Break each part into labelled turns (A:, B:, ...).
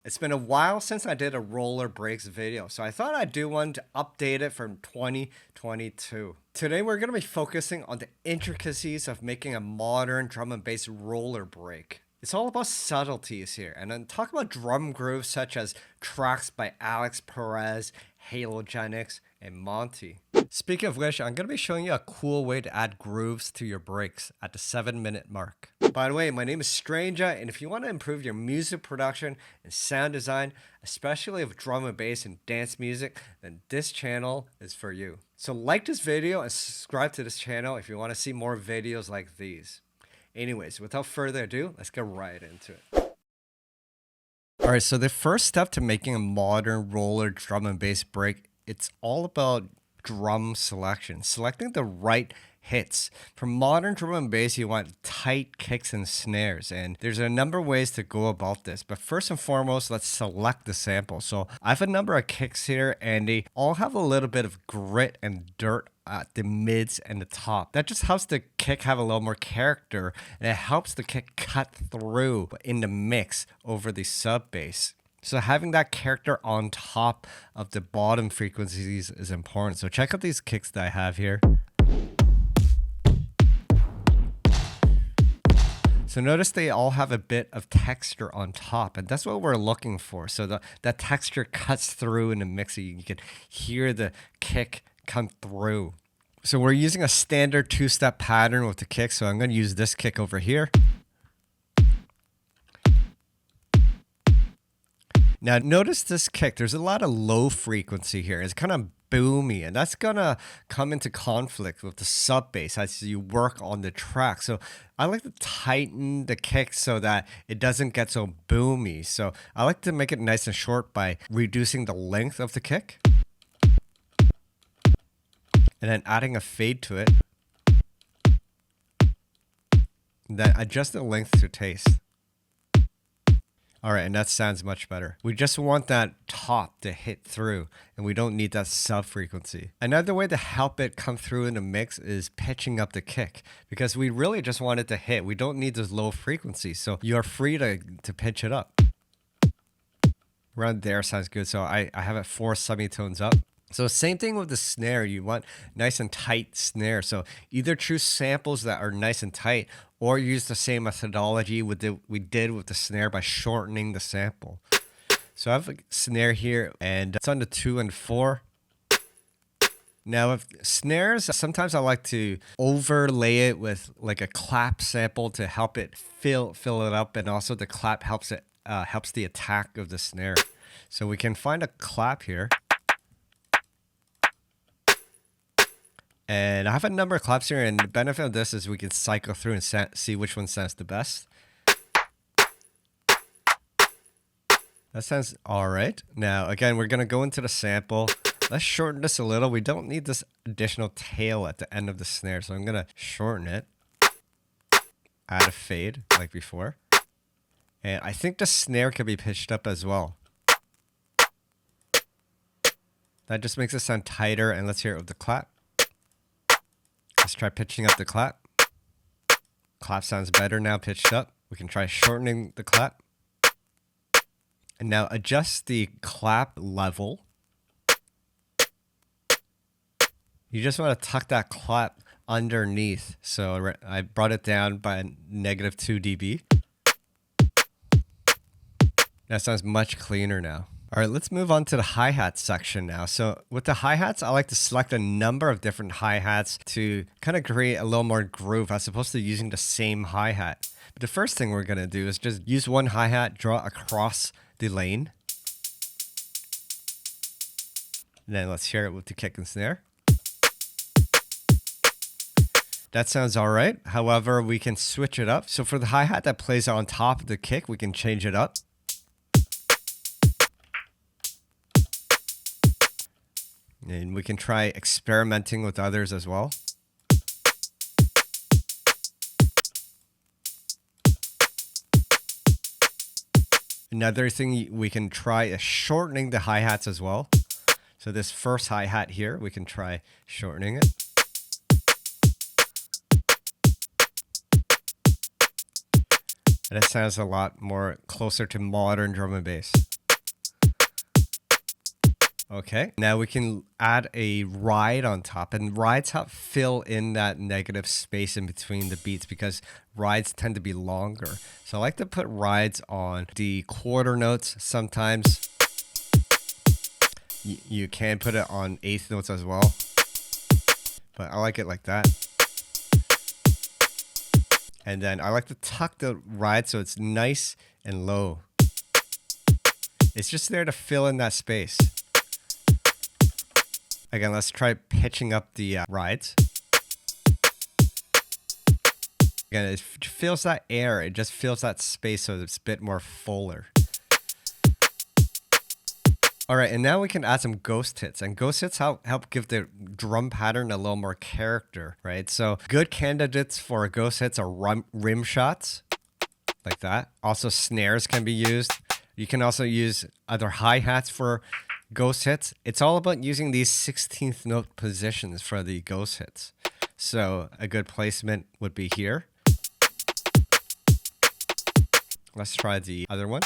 A: It's been a while since I did a roller breaks video, so I thought I'd do one to update it from 2022. Today we're going to be focusing on the intricacies of making a modern drum and bass roller break. It's all about subtleties here, and then talk about drum grooves such as tracks by Alex Perez, Halogenics, and Monty. Speaking of which, I'm going to be showing you a cool way to add grooves to your breaks at the 7-minute mark. By the way, my name is Stranger, and if you want to improve your music production and sound design, especially with drum and bass and dance music, then this channel is for you. So like this video and subscribe to this channel if you want to see more videos like these. Anyways, without further ado, let's get right into it. Alright, so the first step to making a modern roller drum and bass break, it's all about drum selection. Selecting the right hits. For modern drum and bass, you want tight kicks and snares, and there's a number of ways to go about this. But first and foremost, let's select the sample. So I have a number of kicks here, and they all have a little bit of grit and dirt at the mids and the top. That just helps the kick have a little more character, and it helps the kick cut through in the mix over the sub bass. So having that character on top of the bottom frequencies is important. So check out these kicks that I have here. So notice they all have a bit of texture on top, and that's what we're looking for. So that texture cuts through in the mix, so you can hear the kick come through. So we're using a standard two-step pattern with the kick, so I'm going to use this kick over here. Now notice this kick, there's a lot of low frequency here. It's kind of boomy, and that's gonna come into conflict with the sub bass as you work on the track. So I like to tighten the kick so that it doesn't get so boomy. So I like to make it nice and short by reducing the length of the kick and then adding a fade to it. And then adjust the length to taste. All right, and that sounds much better. We just want that top to hit through, and we don't need that sub frequency. Another way to help it come through in the mix is pitching up the kick, because we really just want it to hit. We don't need those low frequencies, so you're free to pitch it up. Around there sounds good. So I have it 4 semitones up. So same thing with the snare. You want nice and tight snare. So either choose samples that are nice and tight, or use the same methodology we did with the snare by shortening the sample. So I have a snare here, and it's on the 2 and 4. Now with snares, sometimes I like to overlay it with like a clap sample to help it fill it up, and also the clap helps the attack of the snare. So we can find a clap here. And I have a number of claps here, and the benefit of this is we can cycle through and see which one sounds the best. That sounds all right. Now, again, we're going to go into the sample. Let's shorten this a little. We don't need this additional tail at the end of the snare, so I'm going to shorten it. Add a fade like before. And I think the snare can be pitched up as well. That just makes it sound tighter, and let's hear it with the clap. Let's try pitching up the clap. Clap sounds better now pitched up. We can try shortening the clap. And now adjust the clap level. You just want to tuck that clap underneath. So I brought it down by -2 dB. That sounds much cleaner now. All right, let's move on to the hi-hat section now. So with the hi-hats, I like to select a number of different hi-hats to kind of create a little more groove as opposed to using the same hi-hat. But the first thing we're going to do is just use one hi-hat, draw across the lane. And then let's hear it with the kick and snare. That sounds all right. However, we can switch it up. So for the hi-hat that plays on top of the kick, we can change it up. And we can try experimenting with others as well. Another thing we can try is shortening the hi-hats as well. So this first hi-hat here, we can try shortening it. And it sounds a lot more closer to modern drum and bass. Okay, now we can add a ride on top, and rides help fill in that negative space in between the beats because rides tend to be longer. So I like to put rides on the quarter notes sometimes. You can put it on eighth notes as well, but I like it like that. And then I like to tuck the ride so it's nice and low. It's just there to fill in that space. Again, let's try pitching up the rides. Again, it fills that air. It just fills that space so it's a bit more fuller. All right, and now we can add some ghost hits. And ghost hits help give the drum pattern a little more character, right? So good candidates for ghost hits are rim shots, like that. Also, snares can be used. You can also use other hi-hats for ghost hits. It's all about using these 16th note positions for the ghost hits. So a good placement would be here. Let's try the other one.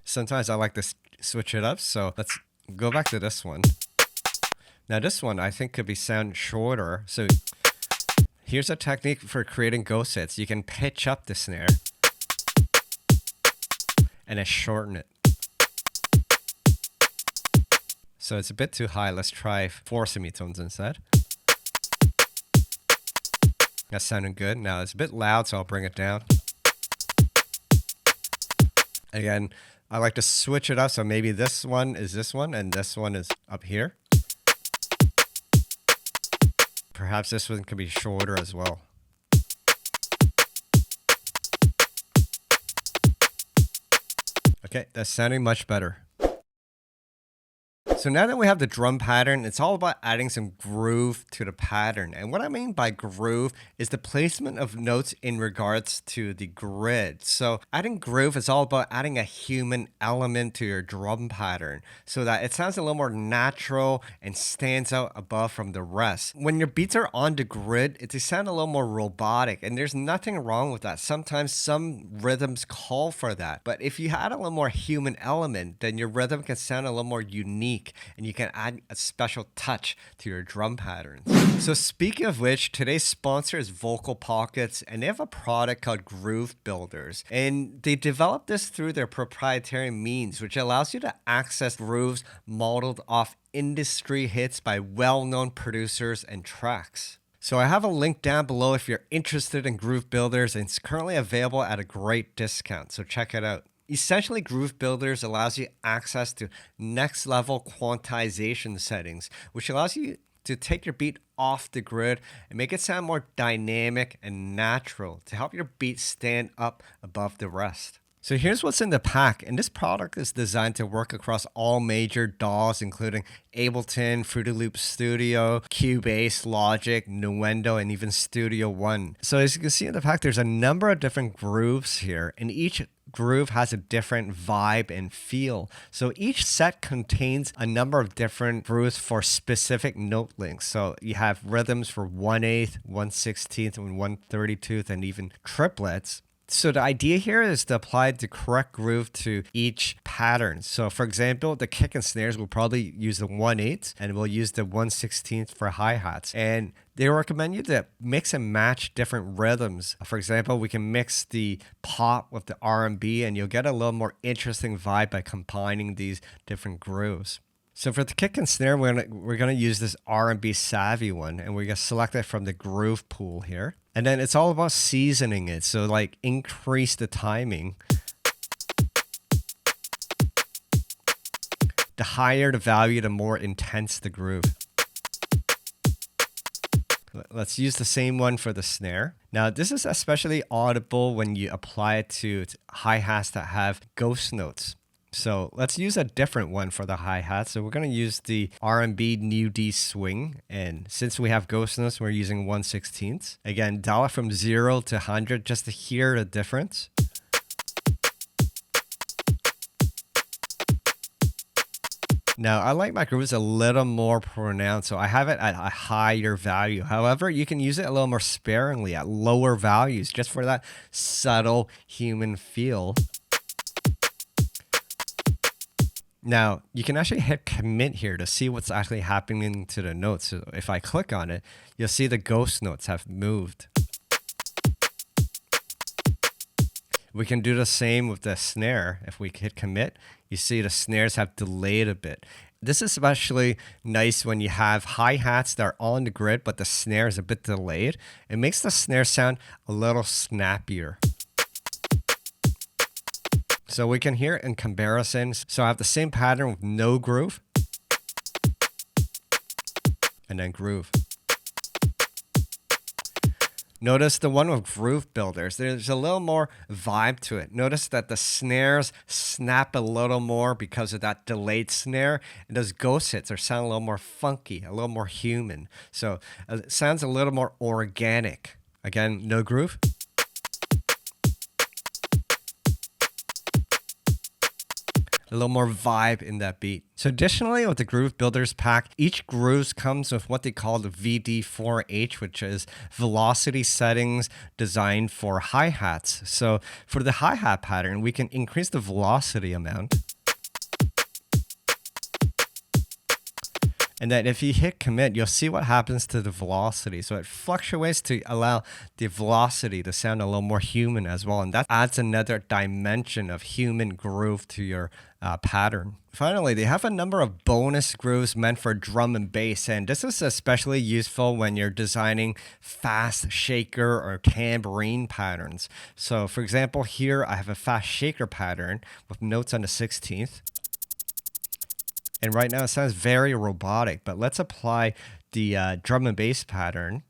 A: Sometimes I like to switch it up, so let's go back to this one. Now this one I think could be sound shorter. So here's a technique for creating ghost hits. You can pitch up the snare and then shorten it. So it's a bit too high. Let's try 4 semitones instead. That's sounding good. Now it's a bit loud, so I'll bring it down. Again, I like to switch it up. So maybe this one is this one and this one is up here. Perhaps this one could be shorter as well. Okay, that's sounding much better. So now that we have the drum pattern, it's all about adding some groove to the pattern. And what I mean by groove is the placement of notes in regards to the grid. So adding groove is all about adding a human element to your drum pattern so that it sounds a little more natural and stands out above from the rest. When your beats are on the grid, they sound a little more robotic, and there's nothing wrong with that. Sometimes some rhythms call for that. But if you add a little more human element, then your rhythm can sound a little more unique, and you can add a special touch to your drum patterns. So speaking of which, today's sponsor is Vocal Pockets, and they have a product called Groove Builders, and they developed this through their proprietary means, which allows you to access grooves modeled off industry hits by well-known producers and tracks. So I have a link down below if you're interested in Groove Builders, and it's currently available at a great discount, so check it out. Essentially, Groove Builders allows you access to next level quantization settings, which allows you to take your beat off the grid and make it sound more dynamic and natural to help your beat stand up above the rest. So here's what's in the pack, and this product is designed to work across all major DAWs, including Ableton, Fruity Loops Studio, Cubase, Logic, Nuendo, and even Studio One. So as you can see in the pack, there's a number of different grooves here, and each groove has a different vibe and feel. So each set contains a number of different grooves for specific note lengths. So you have rhythms for 1/8, 1/16, and 1/32, and even triplets. So the idea here is to apply the correct groove to each pattern. So for example, the kick and snares will probably use the 1/8, and we'll use the 1/16 for hi-hats. And they recommend you to mix and match different rhythms. For example, we can mix the pop with the R&B, and you'll get a little more interesting vibe by combining these different grooves. So for the kick and snare, we're gonna use this R&B savvy one, and we're gonna select it from the groove pool here. And then it's all about seasoning it. So like increase the timing. The higher the value, the more intense the groove. Let's use the same one for the snare. Now, this is especially audible when you apply it to hi-hats that have ghost notes. So let's use a different one for the hi-hat. So we're going to use the R&B New D swing. And since we have ghost notes, we're using 1/16. Again, dial it from 0 to 100 just to hear the difference. Now, I like my grooves a little more pronounced, so I have it at a higher value. However, you can use it a little more sparingly at lower values just for that subtle human feel. Now, you can actually hit commit here to see what's actually happening to the notes. So if I click on it, you'll see the ghost notes have moved. We can do the same with the snare. If we hit commit, you see the snares have delayed a bit. This is especially nice when you have hi-hats that are on the grid, but the snare is a bit delayed. It makes the snare sound a little snappier. So we can hear it in comparison. So I have the same pattern with no groove. And then groove. Notice the one with groove builders, there's a little more vibe to it. Notice that the snares snap a little more because of that delayed snare. And those ghost hits are sound a little more funky, a little more human. So it sounds a little more organic. Again, no groove. A little more vibe in that beat. So additionally, with the Groove Builders pack, each grooves comes with what they call the VD4H, which is velocity settings designed for hi-hats. So for the hi-hat pattern, we can increase the velocity amount. And then if you hit commit, you'll see what happens to the velocity. So it fluctuates to allow the velocity to sound a little more human as well. And that adds another dimension of human groove to your pattern. Finally, they have a number of bonus grooves meant for drum and bass. And this is especially useful when you're designing fast shaker or tambourine patterns. So for example, here I have a fast shaker pattern with notes on the 16th. And right now it sounds very robotic, but let's apply the drum and bass pattern.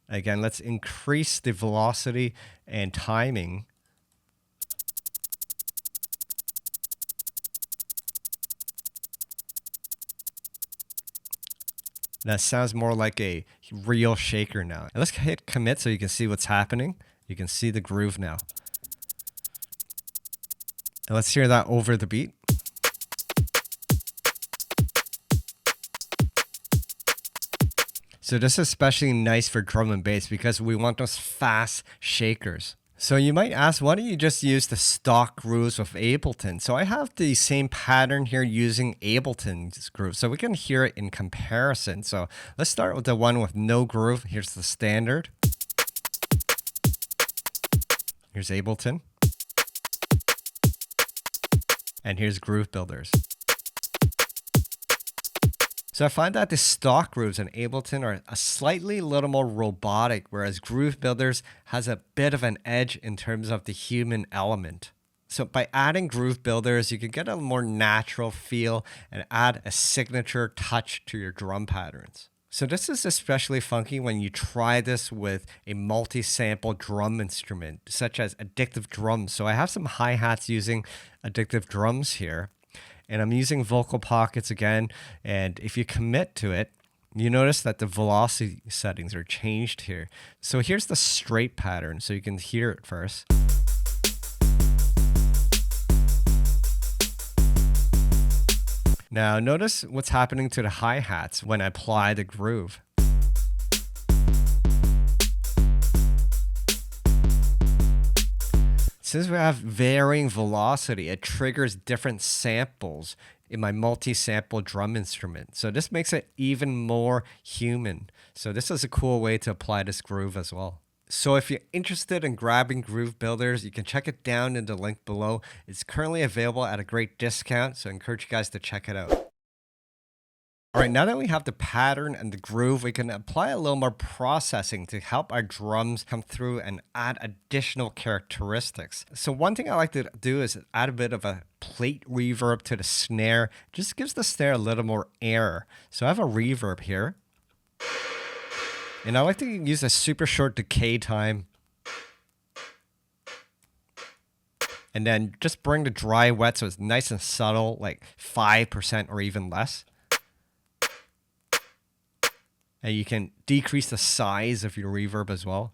A: Again, let's increase the velocity and timing. That sounds more like a real shaker now. And let's hit commit so you can see what's happening. You can see the groove now. And let's hear that over the beat. So this is especially nice for drum and bass because we want those fast shakers. So you might ask, why don't you just use the stock grooves with Ableton? So I have the same pattern here using Ableton's groove. So we can hear it in comparison. So let's start with the one with no groove. Here's the standard. Here's Ableton. And here's Groove Builders. So I find that the stock grooves in Ableton are a slightly little more robotic, whereas Groove Builders has a bit of an edge in terms of the human element. So by adding Groove Builders, you can get a more natural feel and add a signature touch to your drum patterns. So this is especially funky when you try this with a multi-sample drum instrument, such as Addictive Drums. So I have some hi-hats using Addictive Drums here. And I'm using vocal pockets again. And if you commit to it, you notice that the velocity settings are changed here. So here's the straight pattern, so you can hear it first. Now notice what's happening to the hi-hats when I apply the groove. Since we have varying velocity, it triggers different samples in my multi-sample drum instrument. So this makes it even more human. So this is a cool way to apply this groove as well. So if you're interested in grabbing Groove Builders, you can check it down in the link below. It's currently available at a great discount, so I encourage you guys to check it out. All right, now that we have the pattern and the groove, we can apply a little more processing to help our drums come through and add additional characteristics. So one thing I like to do is add a bit of a plate reverb to the snare. It just gives the snare a little more air. So I have a reverb here. And I like to use a super short decay time. And then just bring the dry wet so it's nice and subtle, like 5% or even less. And you can decrease the size of your reverb as well.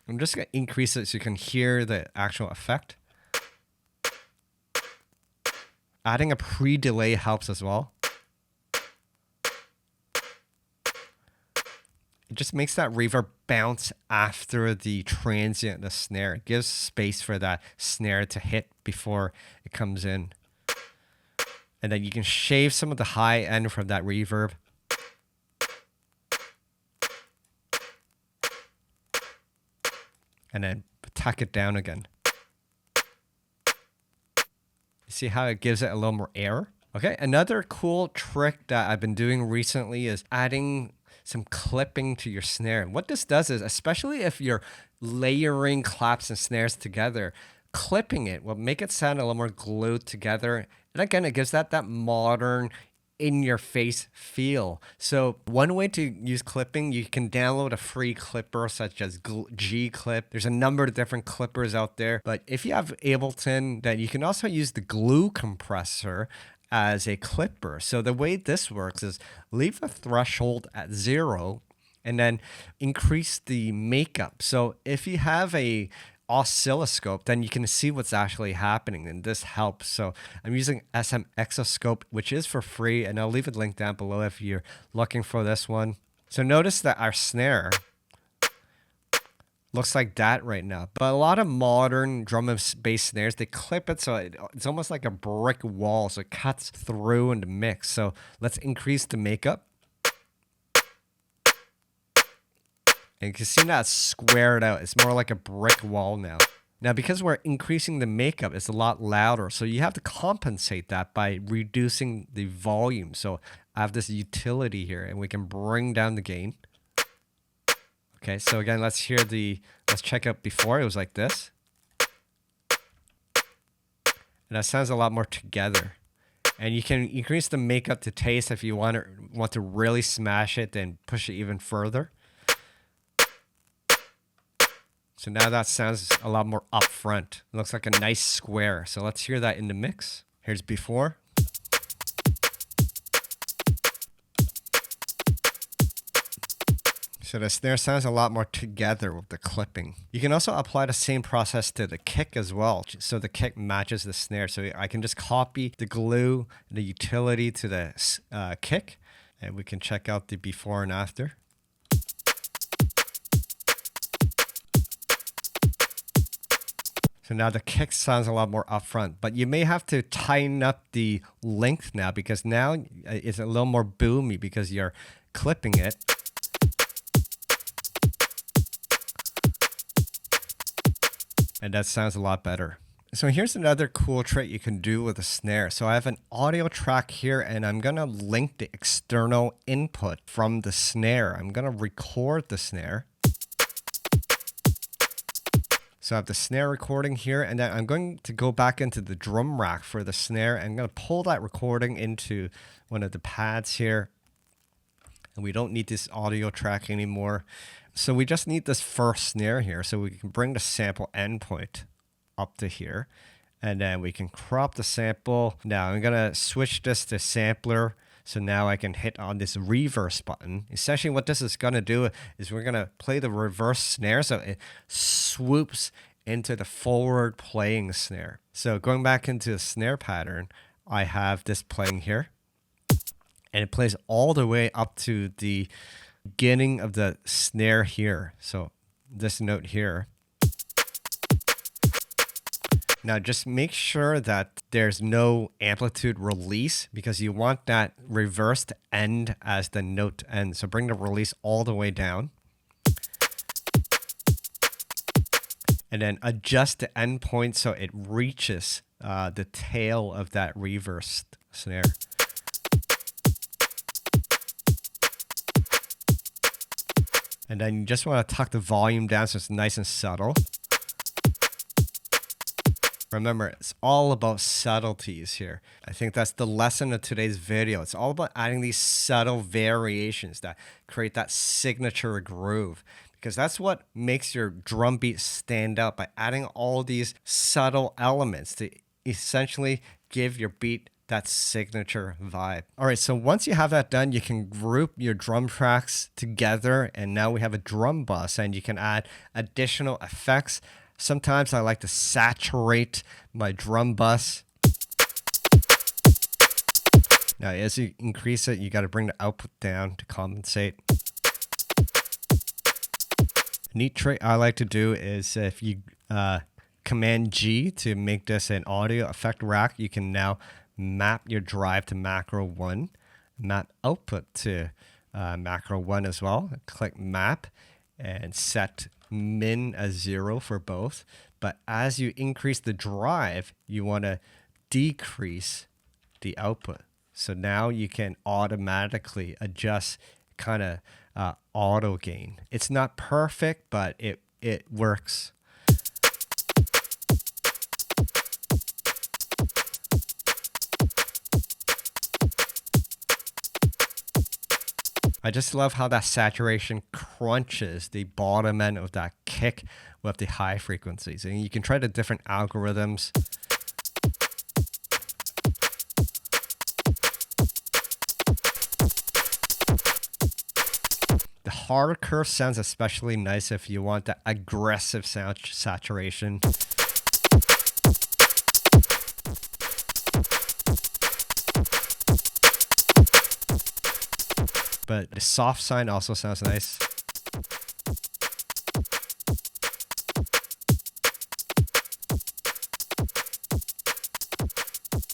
A: I'm just going to increase it so you can hear the actual effect. Adding a pre-delay helps as well. It just makes that reverb bounce after the transient, the snare. It gives space for that snare to hit before it comes in. And then you can shave some of the high end from that reverb. And then tuck it down again. You see how it gives it a little more air? Okay, another cool trick that I've been doing recently is adding some clipping to your snare. And what this does is, especially if you're layering claps and snares together, clipping it will make it sound a little more glued together. And again, it gives that modern, in-your-face feel. So one way to use clipping, you can download a free clipper such as G-Clip. There's a number of different clippers out there. But if you have Ableton, then you can also use the glue compressor as a clipper. So the way this works is leave a threshold at 0 and then increase the makeup. So if you have a oscilloscope, then you can see what's actually happening, and this helps. So I'm using SM Exoscope, which is for free, and I'll leave a link down below if you're looking for this one. So notice that our snare looks like that right now, but a lot of modern drum and bass snares, they clip it so it's almost like a brick wall, so it cuts through in the mix. So let's increase the makeup. And you can see now it's squared out. It's more like a brick wall now. Now, because we're increasing the makeup, it's a lot louder. So you have to compensate that by reducing the volume. So I have this utility here, and we can bring down the gain. Okay, so again, let's check out before. It was like this. And that sounds a lot more together. And you can increase the makeup to taste if you want to really smash it, then push it even further. So now that sounds a lot more upfront. It looks like a nice square. So let's hear that in the mix. Here's before. So the snare sounds a lot more together with the clipping. You can also apply the same process to the kick as well. So the kick matches the snare. So I can just copy the glue, the utility to the kick. And we can check out the before and after. So now the kick sounds a lot more upfront, but you may have to tighten up the length now because now it's a little more boomy because you're clipping it. And that sounds a lot better. So here's another cool trick you can do with a snare. So I have an audio track here, and I'm going to link the external input from the snare. I'm going to record the snare. So I have the snare recording here, and then I'm going to go back into the drum rack for the snare. And I'm going to pull that recording into one of the pads here. And we don't need this audio track anymore. So we just need this first snare here. So we can bring the sample endpoint up to here. And then we can crop the sample. Now I'm going to switch this to sampler. So now I can hit on this reverse button. Essentially what this is going to do is we're going to play the reverse snare. So it swoops into the forward playing snare. So going back into the snare pattern, I have this playing here. And it plays all the way up to the beginning of the snare here. So this note here. Now just make sure that there's no amplitude release because you want that reverse to end as the note ends. So bring the release all the way down. And then adjust the end point so it reaches the tail of that reverse snare. And then you just want to tuck the volume down so it's nice and subtle. Remember, it's all about subtleties here. I think that's the lesson of today's video. It's all about adding these subtle variations that create that signature groove. Because that's what makes your drum beat stand out, by adding all these subtle elements to essentially give your beat that signature vibe. All right, so once you have that done, you can group your drum tracks together, and now we have a drum bus, and you can add additional effects. Sometimes I like to saturate my drum bus. Now, as you increase it, you got to bring the output down to compensate. A neat trick I like to do is if you Command G to make this an audio effect rack, you can now map your drive to macro 1, map output to macro 1 as well. Click map and set min as 0 for both. But as you increase the drive, you want to decrease the output. So now you can automatically adjust kind of auto gain. It's not perfect, but it works. I just love how that saturation crunches the bottom end of that kick with the high frequencies. And you can try the different algorithms. The hard curve sounds especially nice if you want that aggressive sound saturation. But the soft sine also sounds nice.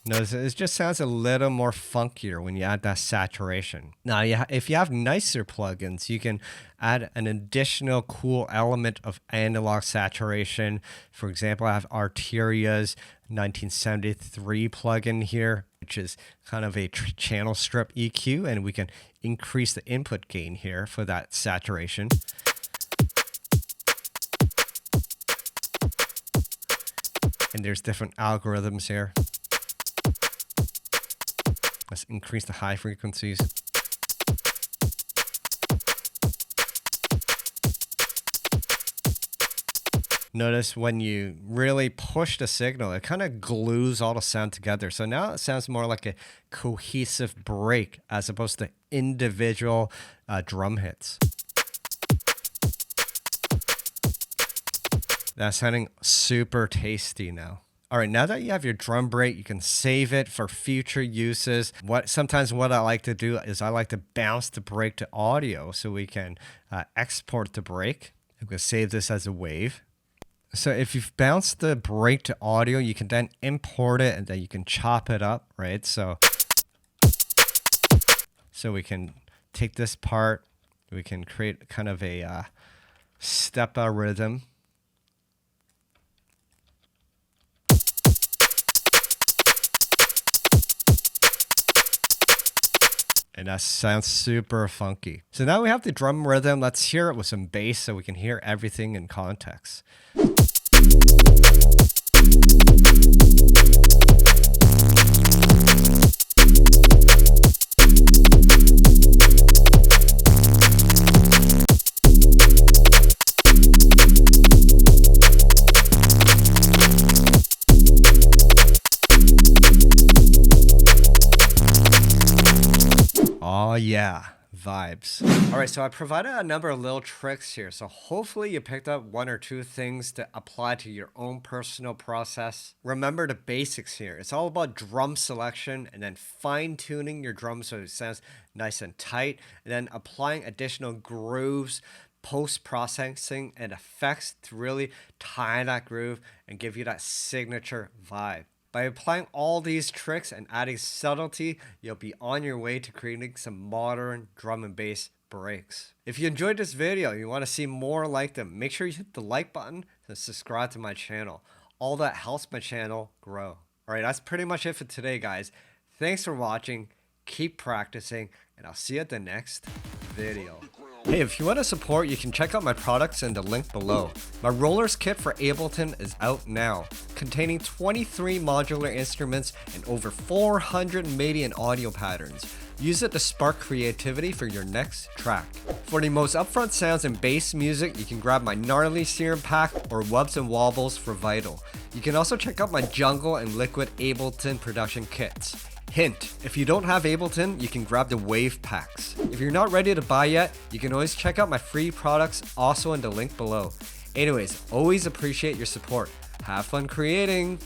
A: Notice it just sounds a little more funkier when you add that saturation. Now, if you have nicer plugins, you can add an additional cool element of analog saturation. For example, I have Arteria's 1973 plugin here, which is kind of a channel strip EQ, and we can increase the input gain here for that saturation. And there's different algorithms here. Let's increase the high frequencies. Notice when you really push the signal, it kind of glues all the sound together. So now it sounds more like a cohesive break as opposed to individual drum hits. That's sounding super tasty now. All right, now that you have your drum break, you can save it for future uses. Sometimes what I like to do is I like to bounce the break to audio so we can export the break. I'm going to save this as a wave. So if you've bounced the break to audio, you can then import it and then you can chop it up, right? So we can take this part, we can create kind of a step-out rhythm. And that sounds super funky. So now we have the drum rhythm. Let's hear it with some bass so we can hear everything in context. Oh yeah, vibes. All right, so I provided a number of little tricks here. So hopefully you picked up one or two things to apply to your own personal process. Remember the basics here. It's all about drum selection and then fine tuning your drums so it sounds nice and tight, and then applying additional grooves, post-processing and effects to really tie that groove and give you that signature vibe. By applying all these tricks and adding subtlety, you'll be on your way to creating some modern drum and bass breaks. If you enjoyed this video and you want to see more like them, make sure you hit the like button and subscribe to my channel. All that helps my channel grow. Alright, that's pretty much it for today, guys. Thanks for watching, keep practicing, and I'll see you at the next video. Hey, if you want to support, you can check out my products in the link below. My rollers kit for Ableton is out now, containing 23 modular instruments and over 400 MIDI and audio patterns. Use it to spark creativity for your next track. For the most upfront sounds in bass music, you can grab my gnarly serum pack or wubs and wobbles for Vital. You can also check out my jungle and liquid Ableton production kits. Hint, if you don't have Ableton, you can grab the wave packs. If you're not ready to buy yet, you can always check out my free products also in the link below. Anyways, always appreciate your support. Have fun creating!